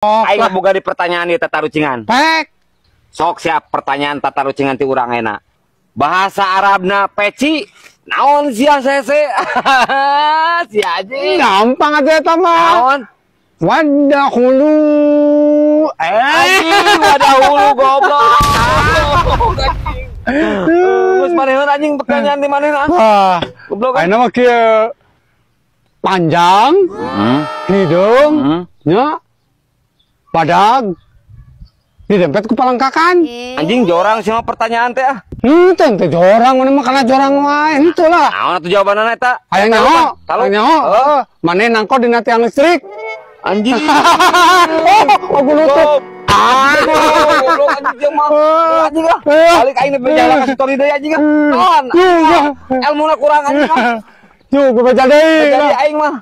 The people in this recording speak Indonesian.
Aing boga di pertanyaan ieu tata rucingan. Pek. Sok siap pertanyaan tata rucingan ti urang enak. Bahasa Arabna peci naon sia sese? Si Aji. Gampang aja eta mah. Naon? Wadahulu. Aji wadahulu goblok. Geus maneheun anjing pertanyaan di manehna. Wah. Goblok. Ayeuna mah kieu. Panjang. Hidung. Nya. Badag. Didempet ku palangkakan. Anjing jorang sih mah pertanyaan teh ah. Teh jorang mana mah kana jorang wae henteu lah. Naon atuh jawabanana eta? Aya nyaho. Aya nyaho. Heeh. Mane nangko dina tiang listrik. Anjing. Oh, bulutuk. Goblok anjing jeung mah. Anjing ah. Balik aing nepi jalan ka story deui anjing ah. Naon? Elmuna kurang anjing ah. Yuk, gue baca deh. Jadi aing mah.